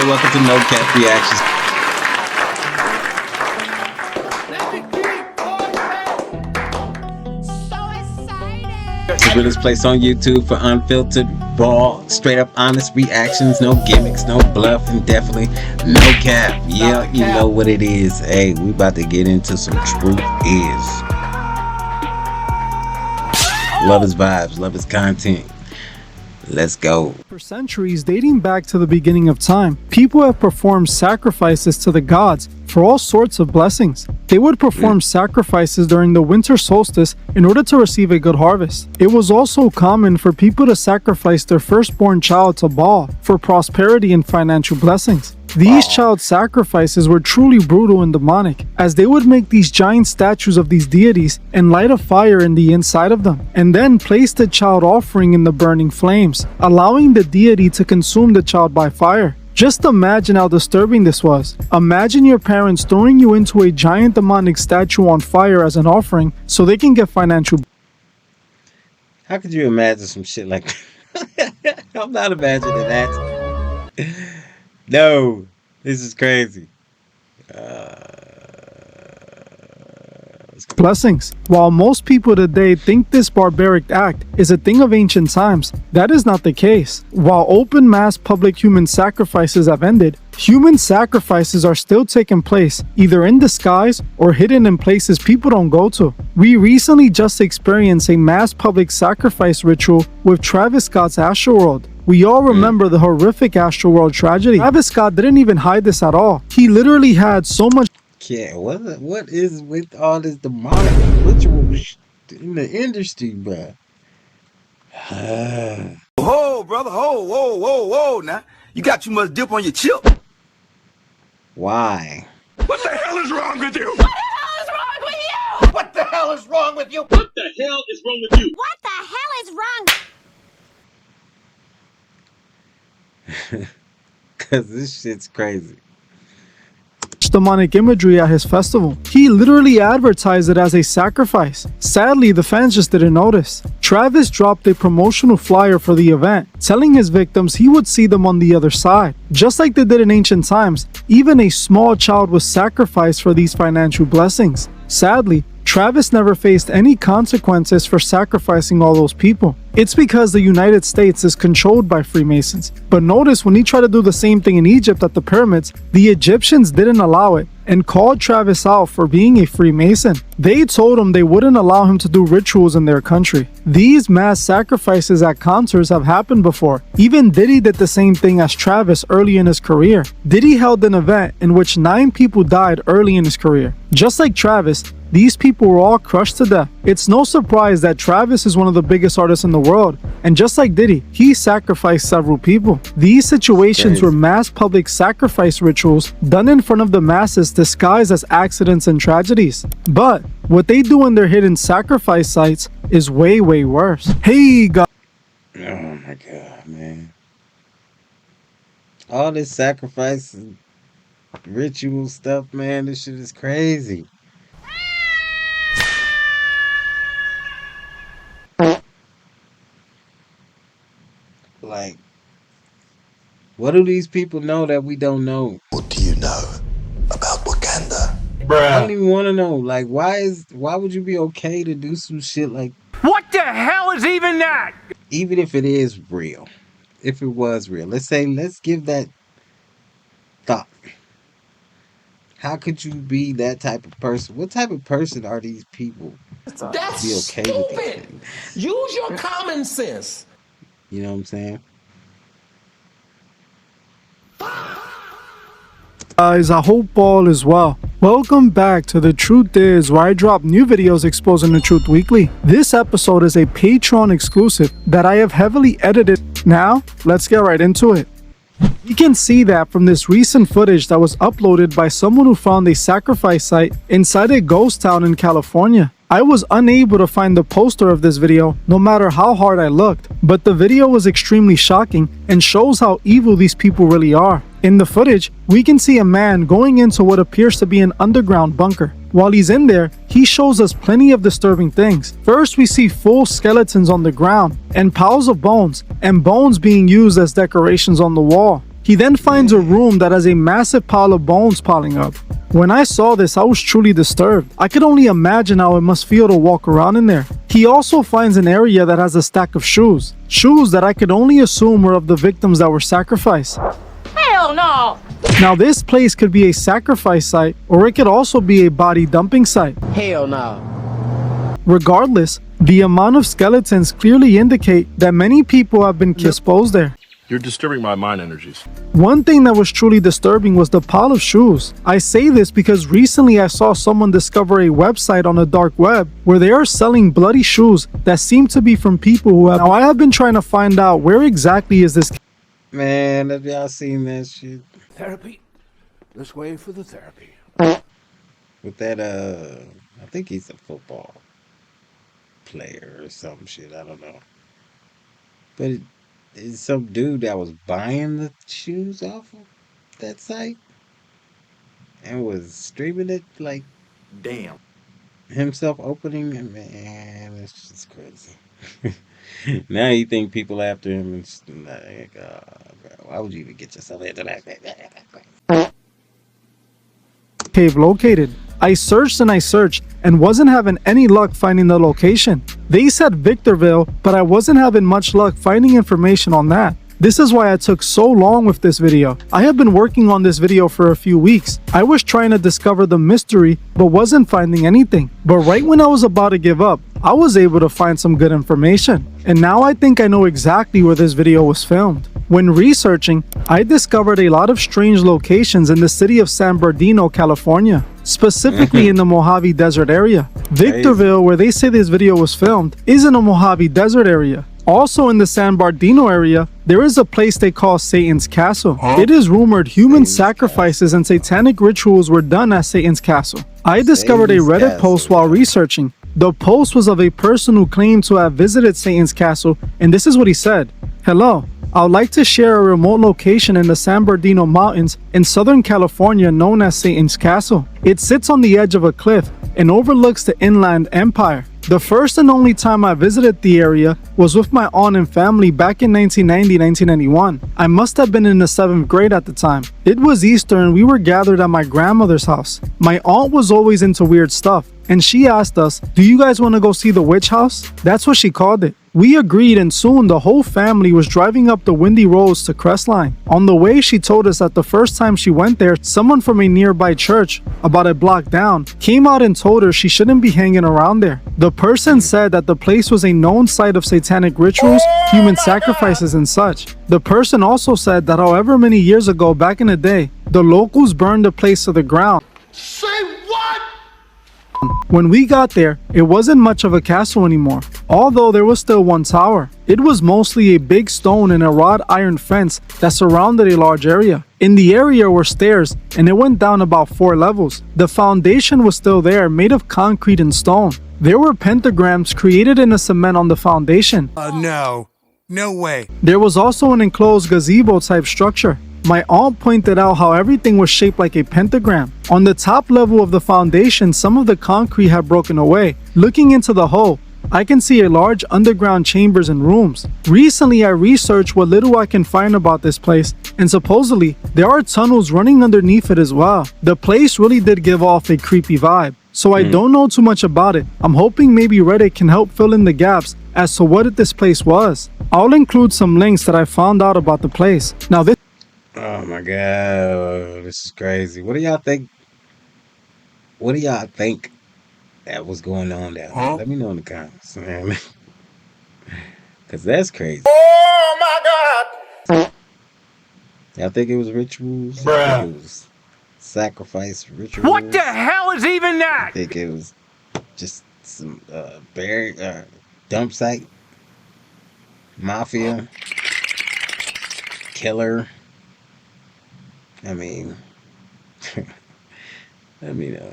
everybody, welcome to NoCap Reactions. It's the realest place on YouTube for unfiltered, raw, straight up honest reactions. No gimmicks, no bluff, and definitely no cap. Yeah, you know what it is. Hey, we about to get into some truth is. Love his vibes, love his content. Let's go. For centuries, dating back to the beginning of time, people have performed sacrifices to the gods for all sorts of blessings. They would perform sacrifices during the winter solstice in order to receive a good harvest. It was also common for people to sacrifice their firstborn child to Baal for prosperity and financial blessings. These child sacrifices were truly brutal and demonic, as they would make these giant statues of these deities and light a fire in the inside of them, and then place the child offering in the burning flames, allowing the deity to consume the child by fire. Just imagine how disturbing this was. Imagine your parents throwing you into a giant demonic statue on fire as an offering so they can get financial. How could you imagine some shit like that? I'm not imagining that. No, this is crazy. Blessings. While most people today think this barbaric act is a thing of ancient times, that is not the case. While open mass public human sacrifices have ended, human sacrifices are still taking place, either in disguise or hidden in places people don't go to. We recently just experienced a mass public sacrifice ritual with Travis Scott's Astroworld. We all remember the horrific Astroworld tragedy. Travis Scott didn't even hide this at all. He literally had so much. Yeah, what is with all this demonic rituals in the industry, bruh? Whoa, brother, whoa, now. You got too much dip on your chip. Why? What the hell is wrong with you? What the hell is wrong with you? What the hell is wrong with you? What the hell is wrong with you? What the hell is wrong? Cause this shit's crazy. Demonic imagery at his festival. He literally advertised it as a sacrifice. Sadly, the fans just didn't notice. Travis dropped a promotional flyer for the event, telling his victims he would see them on the other side. Just like they did in ancient times, even a small child was sacrificed for these financial blessings. Sadly, Travis never faced any consequences for sacrificing all those people. It's because the United States is controlled by Freemasons. But notice when he tried to do the same thing in Egypt at the pyramids, the Egyptians didn't allow it and called Travis out for being a Freemason. They told him they wouldn't allow him to do rituals in their country. These mass sacrifices at concerts have happened before. Even Diddy did the same thing as Travis early in his career. Diddy held an event in which 9 people died early in his career. Just like Travis, these people were all crushed to death. It's no surprise that Travis is one of the biggest artists in the world, and just like Diddy, he sacrificed several people. These situations were mass public sacrifice rituals done in front of the masses disguised as accidents and tragedies. But what they do in their hidden sacrifice sites is way worse. Hey guys. Oh my god, man. All this sacrifice and ritual stuff, man, this shit is crazy. Like, what do these people know that we don't know? What do you know about Wakanda? I don't even want to know. Like, why would you be okay to do some shit like? What the hell is even that? Even if it is real, if it was real, let's give that thought. How could you be that type of person? What type of person are these people? That's be okay with these stupid. things? Use your common sense. You know what I'm saying? Guys, I hope all is well. Welcome back to The Truth Is, where I drop new videos exposing the truth weekly. This episode is a Patreon exclusive that I have heavily edited. Now, let's get right into it. You can see that from this recent footage that was uploaded by someone who found a sacrifice site inside a ghost town in California. I was unable to find the poster of this video no matter how hard I looked, but the video was extremely shocking and shows how evil these people really are. In the footage, we can see a man going into what appears to be an underground bunker. While he's in there, he shows us plenty of disturbing things. First, we see full skeletons on the ground and piles of bones, and bones being used as decorations on the wall. He then finds a room that has a massive pile of bones piling up. When I saw this, I was truly disturbed. I could only imagine how it must feel to walk around in there. He also finds an area that has a stack of shoes. Shoes that I could only assume were of the victims that were sacrificed. Hell no! Now this place could be a sacrifice site, or it could also be a body dumping site. Hell no. Regardless, the amount of skeletons clearly indicate that many people have been disposed there. You're disturbing my mind energies. One thing that was truly disturbing was the pile of shoes. I say this because recently I saw someone discover a website on the dark web where they are selling bloody shoes that seem to be from people who have... Now I have been trying to find out where exactly is this... Man, have y'all seen that shit? Therapy? Let's wait for the therapy. With that, I think he's a football player or some shit. I don't know. But it's some dude that was buying the shoes off of that site and was streaming it like Damn. himself opening it. Man, it's just crazy. Now you think people after him and like, why would you even get yourself into that? cave located. I searched and wasn't having any luck finding the location. They said Victorville, but I wasn't having much luck finding information on that. This is why I took so long with this video. I have been working on this video for a few weeks. I was trying to discover the mystery, but wasn't finding anything. But right when I was about to give up, I was able to find some good information. And now I think I know exactly where this video was filmed. When researching, I discovered a lot of strange locations in the city of San Bernardino, California, specifically in the Mojave Desert area. Victorville, where they say this video was filmed, is in a Mojave Desert area. Also in the San Bernardino area, there is a place they call Satan's Castle. It is rumored human sacrifices and satanic rituals were done at Satan's Castle. I discovered a Reddit post while researching. The post was of a person who claimed to have visited Satan's Castle, and this is what he said. Hello, I would like to share a remote location in the San Bernardino Mountains in Southern California known as Satan's Castle. It sits on the edge of a cliff and overlooks the Inland Empire. The first and only time I visited the area was with my aunt and family back in 1990-1991. I must have been in the 7th grade at the time. It was Easter and we were gathered at my grandmother's house. My aunt was always into weird stuff, and she asked us, "Do you guys want to go see the witch house?" That's what she called it. We agreed, and soon the whole family was driving up the windy roads to Crestline. On the way, she told us that the first time she went there, someone from a nearby church, about a block down, came out and told her she shouldn't be hanging around there. The person said that the place was a known site of satanic rituals, human sacrifices, and such. The person also said that however many years ago back in the day, the locals burned the place to the ground. Say what? When we got there, it wasn't much of a castle anymore, although there was still one tower. It was mostly a big stone and a wrought iron fence that surrounded a large area. In the area were stairs, and it went down about 4 levels. The foundation was still there, made of concrete and stone. There were pentagrams created in the cement on the foundation. No way. There was also an enclosed gazebo type structure. My aunt pointed out how everything was shaped like a pentagram. On the top level of the foundation, some of the concrete had broken away. Looking into the hole, I can see a large underground chambers and rooms. Recently, I researched what little I can find about this place, and supposedly, there are tunnels running underneath it as well. The place really did give off a creepy vibe. So I don't know too much about it. I'm hoping maybe Reddit can help fill in the gaps as to what this place was. I'll include some links that I found out about the place. Now this... Oh my god, this is crazy. What do y'all think? What do y'all think that was going on down there? Let me know in the comments, man. Cause that's crazy. Oh my God! Y'all think it was rituals? Bruh. It was sacrifice rituals. What the hell is even that? I think it was just some dump site, mafia, killer. I mean, let me know.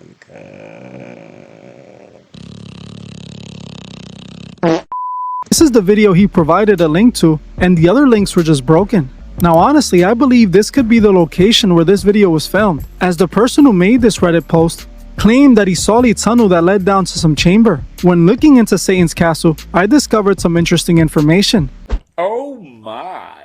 This is the video he provided a link to, and the other links were just broken. Now honestly, I believe this could be the location where this video was filmed, as the person who made this Reddit post claimed that he saw a tunnel that led down to some chamber. When looking into Satan's Castle, I discovered some interesting information. Oh my.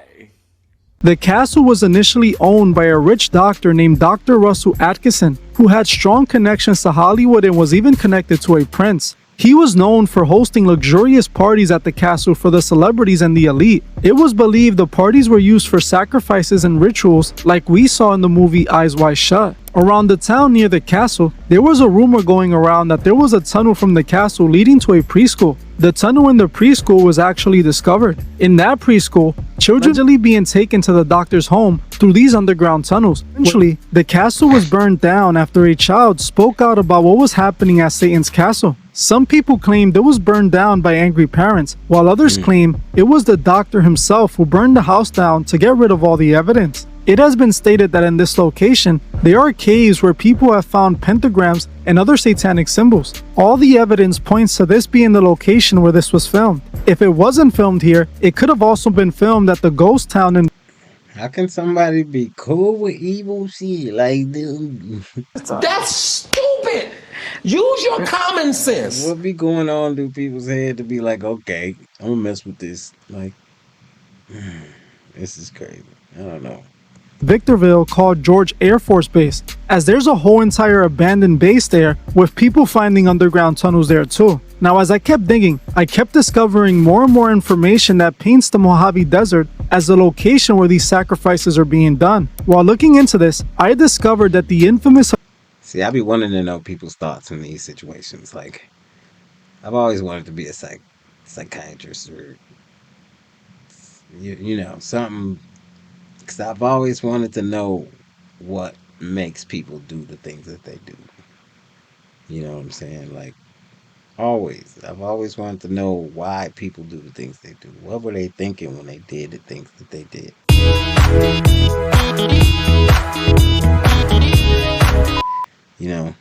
The castle was initially owned by a rich doctor named Dr. Russell Atkinson, who had strong connections to Hollywood and was even connected to a prince. He was known for hosting luxurious parties at the castle for the celebrities and the elite. It was believed the parties were used for sacrifices and rituals like we saw in the movie Eyes Wide Shut. Around the town near the castle, there was a rumor going around that there was a tunnel from the castle leading to a preschool. The tunnel in the preschool was actually discovered. In that preschool, children were being taken to the doctor's home through these underground tunnels. Eventually, the castle was burned down after a child spoke out about what was happening at Satan's castle. Some people claimed it was burned down by angry parents, while others claim it was the doctor himself who burned the house down to get rid of all the evidence. It has been stated that in this location, there are caves where people have found pentagrams and other satanic symbols. All the evidence points to this being the location where this was filmed. If it wasn't filmed here, it could have also been filmed at the ghost town in... How can somebody be cool with evil shit? Like, dude, That's stupid. Use your common sense. what be going on through people's head to be like, okay, I'm gonna mess with this. Like, this is crazy. I don't know. Victorville called George Air Force Base, as there's a whole entire abandoned base there with people finding underground tunnels there too. Now, as I kept digging, I kept discovering more and more information that paints the Mojave Desert as the location where these sacrifices are being done. While looking into this, I discovered that the infamous... See, I be wanting to know people's thoughts in these situations. Like, I've always wanted to be a psychiatrist or, you know, something. Because I've always wanted to know what makes people do the things that they do. You know what I'm saying? Like, always. I've always wanted to know why people do the things they do. What were they thinking when they did the things that they did? You know?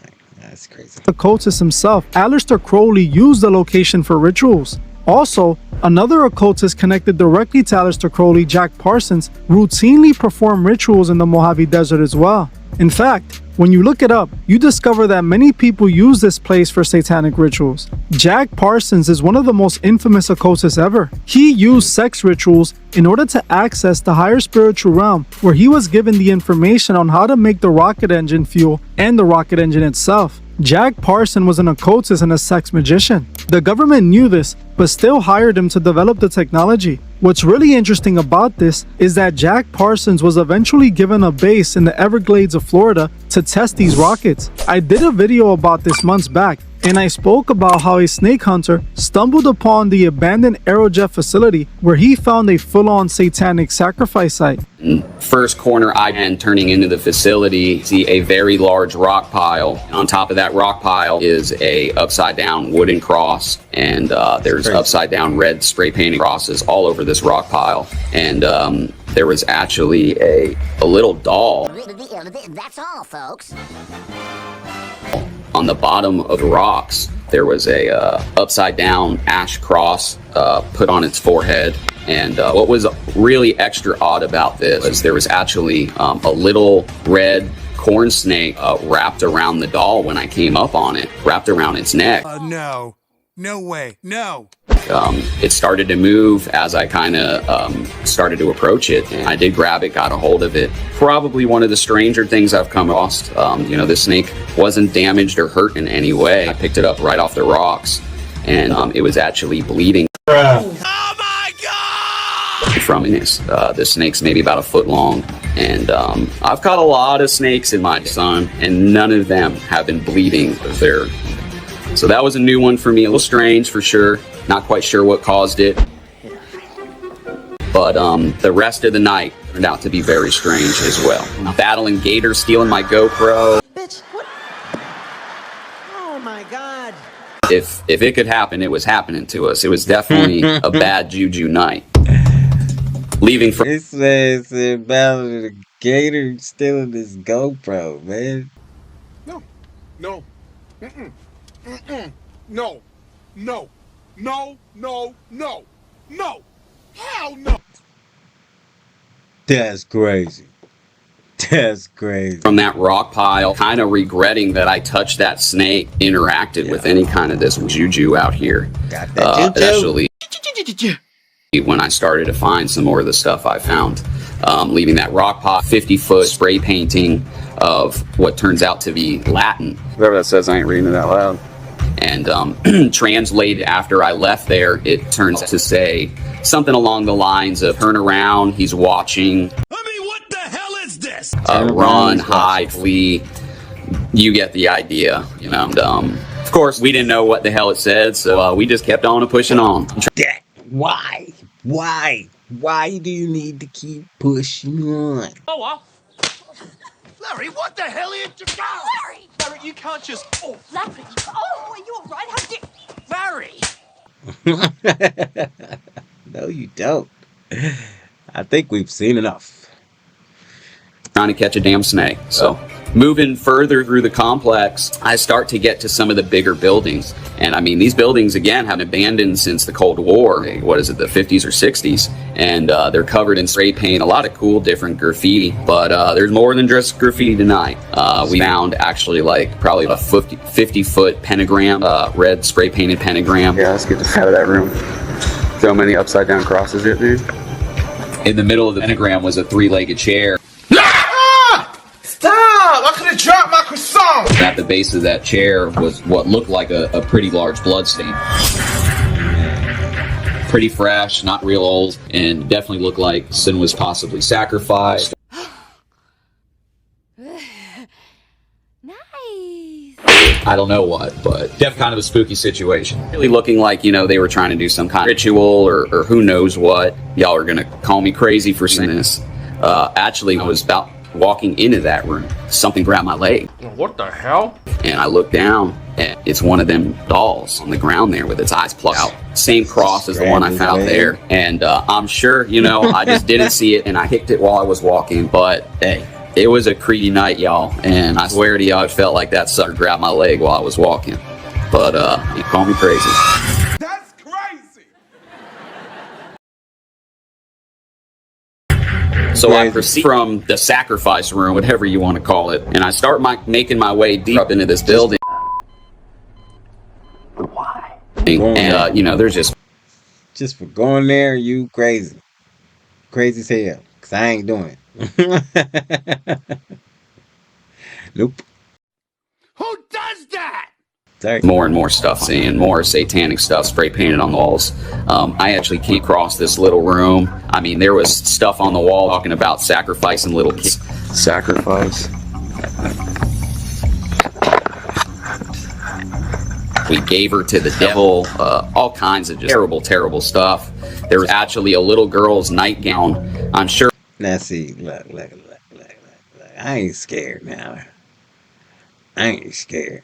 Like, that's crazy. The occultist himself, Aleister Crowley, used the location for rituals. Also, another occultist connected directly to Aleister Crowley, Jack Parsons, routinely performed rituals in the Mojave Desert as well. In fact, when you look it up, you discover that many people use this place for satanic rituals. Jack Parsons is one of the most infamous occultists ever. He used sex rituals in order to access the higher spiritual realm, where he was given the information on how to make the rocket engine fuel and the rocket engine itself. Jack Parsons was an occultist and a sex magician. The government knew this, but still hired him to develop the technology. What's really interesting about this is that Jack Parsons was eventually given a base in the Everglades of Florida to test these rockets. I did a video about this months back, and I spoke about how a snake hunter stumbled upon the abandoned Aerojet facility where he found a full-on satanic sacrifice site. First corner and turning into the facility, see a very large rock pile. On top of that rock pile is a upside down wooden cross, and there's upside down red spray painted crosses all over this rock pile. And there was actually a little doll. That's all, folks. On the bottom of the rocks, there was a upside down ash cross put on its forehead. And what was really extra odd about this was there was actually a little red corn snake wrapped around the doll when I came up on it, wrapped around its neck. No. No way. No. It started to move as I kind of started to approach it. And I did grab it, got a hold of it. Probably one of the stranger things I've come across. You know, this snake wasn't damaged or hurt in any way. I picked it up right off the rocks, and it was actually bleeding. Oh my God! From this. The snake's maybe about a foot long. And I've caught a lot of snakes in my son, and none of them have been bleeding. So that was a new one for me, a little strange for sure. Not quite sure what caused it. But the rest of the night turned out to be very strange as well. Battling gators, stealing my GoPro. Bitch, what? Oh my God. If it could happen, it was happening to us. It was definitely a bad juju night. Leaving for... It says battling the gator stealing this GoPro, man. No. No. Mm-mm. Mm-mm. No. No. No. No. No. No. Hell no. That's crazy. That's crazy. From that rock pile, kind of regretting that I touched that snake, interacted with any kind of this juju out here. Got that juju. Especially when I started to find some more of the stuff I found. Leaving that rock pot, 50-foot spray painting of what turns out to be Latin. Whatever that says, I ain't reading it out loud. And translated after I left there, it turns to say something along the lines of turn around, he's watching. I mean, what the hell is this? Run, hide, flee. You get the idea, you know. And, of course, we didn't know what the hell it said, so we just kept on and pushing on. Why? Why do you need to keep pushing on? Oh, well. Larry, what the hell are you doing? Larry, you can't just... Oh, Larry! Oh, are you all right? Larry! No, you don't. I think we've seen enough. Trying to catch a damn snake. So moving further through the complex, I start to get to some of the bigger buildings. And I mean, these buildings, again, have been abandoned since the Cold War. What is it, the 50s or 60s? And they're covered in spray paint, a lot of cool different graffiti. But there's more than just graffiti tonight. We found actually like probably a 50-foot pentagram, red spray painted pentagram. Yeah, let's get the out of that room. So many upside down crosses here, dude. In the middle of the pentagram was a 3-legged chair. Stop! I could have dropped my croissant! At the base of that chair was what looked like a pretty large blood stain. Pretty fresh, not real old, and definitely looked like sin was possibly sacrificed. Nice. I don't know what, but definitely kind of a spooky situation. Really looking like, you know, they were trying to do some kind of ritual or who knows what. Y'all are gonna call me crazy for saying this. Actually, I was about walking into that room. Something grabbed my leg. What the hell? And I looked down, and it's one of them dolls on the ground there with its eyes plucked out. Same cross as the one I found there. And I'm sure, you know, I just didn't see it, and I kicked it while I was walking. But, hey, it was a creepy night, y'all. And I swear to y'all, it felt like that sucker grabbed my leg while I was walking. But, you call me crazy. That's crazy! So I proceed from the sacrifice room, whatever you want to call it, and I start making my way deep up into this building. Why? And, you know, there's Just for going there, you crazy. Crazy as hell. Because I ain't doing it. Nope. Who does that? Sorry. more and more stuff, seeing more satanic stuff spray painted on the walls. I actually came across this little room. I mean, there was stuff on the wall talking about sacrificing little kids. Sacrifice. We gave her to the devil, all kinds of just terrible, terrible stuff. There was actually a little girl's nightgown. I'm sure. Now see, look. I ain't scared now. I ain't scared.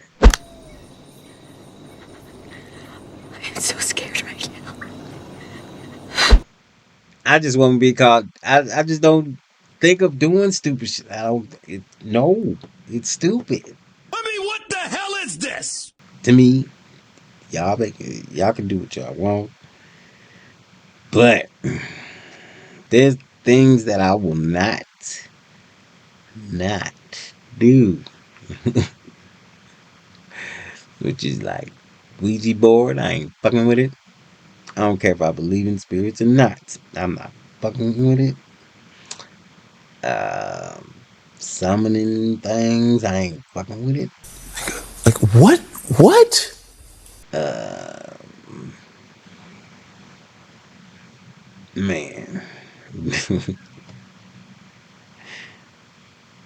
I'm so scared right now. I just want to be called. I just don't think of doing stupid shit. No, it's stupid. I mean, what the hell is this? To me, y'all can do what y'all want, but there's things that I will not do, which is like Ouija board. I ain't fucking with it. I don't care if I believe in spirits or not. I'm not fucking with it. Summoning things. I ain't fucking with it. Like, what? What? Man.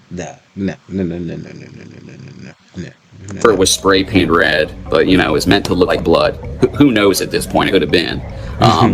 No. It was spray painted red, but you know, it was meant to look like blood. Who knows at this point? It could have been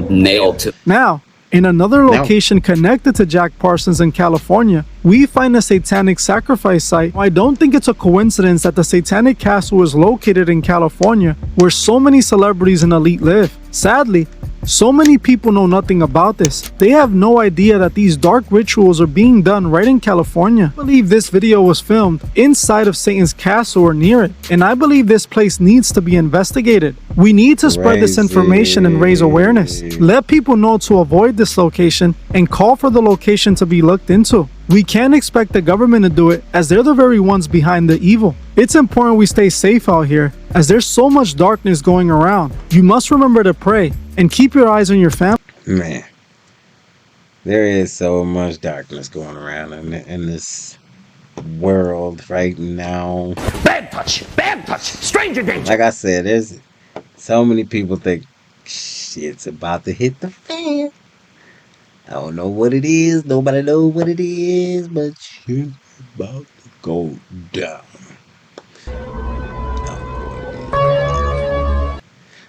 nailed to. Now, in another location connected to Jack Parsons in California, we find a satanic sacrifice site. I don't think it's a coincidence that the satanic castle is located in California, where so many celebrities and elite live. Sadly, so many people know nothing about this. They have no idea that these dark rituals are being done right in California. I believe this video was filmed inside of Satan's castle or near it, and I believe this place needs to be investigated. We need to spread this information and raise awareness. Let people know to avoid this location and call for the location to be looked into. We can't expect the government to do it, as they're the very ones behind the evil. It's important we stay safe out here, as there's so much darkness going around. You must remember to pray and keep your eyes on your family. Man, there is so much darkness going around in this world right now. Bad touch, stranger danger. Like I said, there's so many people think shit's about to hit the fan. I don't know what it is. Nobody knows what it is, but shit's about to go down.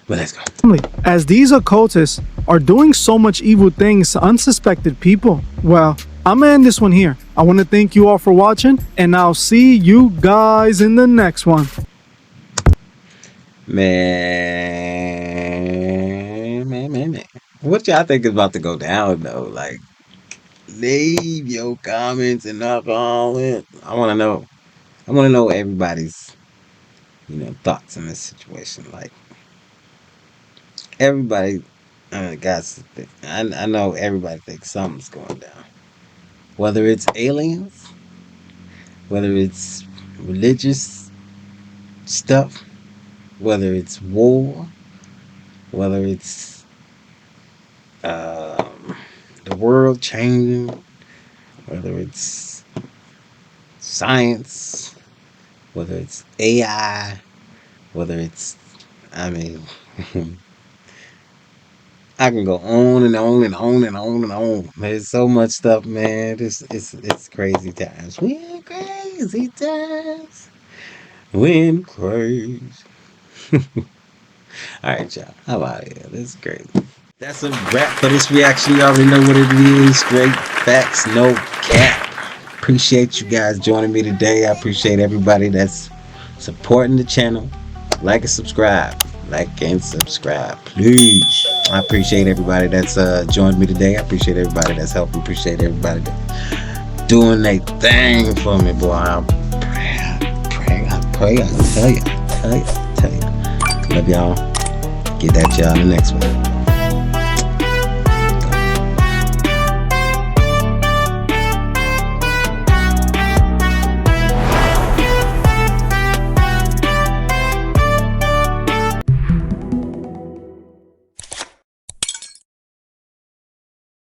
But let's go. As these occultists are doing so much evil things to unsuspected people. Well, I'm gonna end this one here. I want to thank you all for watching, and I'll see you guys in the next one. Man. What y'all think is about to go down, though? Like, leave your comments and all it. I want to know. I want to know everybody's, thoughts in this situation. Like, everybody, I know everybody thinks something's going down. Whether it's aliens, whether it's religious stuff, whether it's war, whether it's the world changing, whether it's science, whether it's AI, whether it's, I mean, I can go on and on and on and on and on. There's so much stuff, man. It's crazy times. We in crazy times. We in crazy. Alright, y'all. How about it? This is crazy. That's a wrap for this reaction. You already know what it is. Straight facts, no cap. Appreciate you guys joining me today. I appreciate everybody that's supporting the channel. Like and subscribe. Like and subscribe, please. I appreciate everybody that's joined me today. I appreciate everybody that's helping. Appreciate everybody that's doing their thing for me, boy. I pray. I tell you. Love y'all. Get that y'all in the next one.